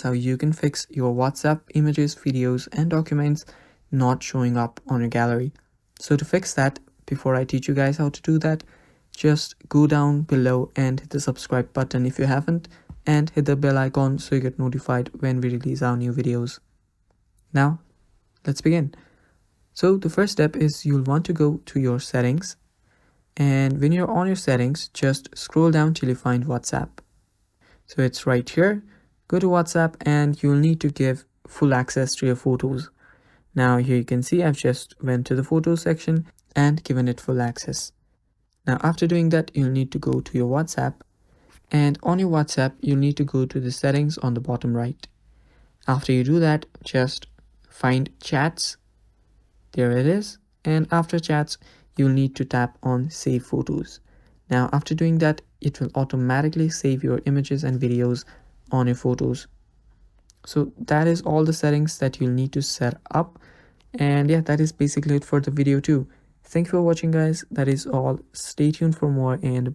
how you can fix your WhatsApp images, videos, and documents not showing up on your gallery. So to fix that, before I teach you guys how to do that, just go down below and hit the subscribe button if you haven't, and hit the bell icon so you get notified when we release our new videos. Now, let's begin. So the first step is you'll want to go to your settings, and when you're on your settings, just scroll down till you find WhatsApp. So it's right here. Go to WhatsApp and you'll need to give full access to your photos. Now here you can see I've just went to the photos section and given it full access. Now after doing that, you'll need to go to your WhatsApp, and on your WhatsApp you'll need to go to the settings on the bottom right. After you do that, just find chats. There it is. And after chats, you'll need to tap on save photos. Now after doing that, it will automatically save your images and videos on your photos. So that is all the settings that you'll need to set up. And yeah, that is basically it for the video too. Thank you for watching, guys. That is all. Stay tuned for more, and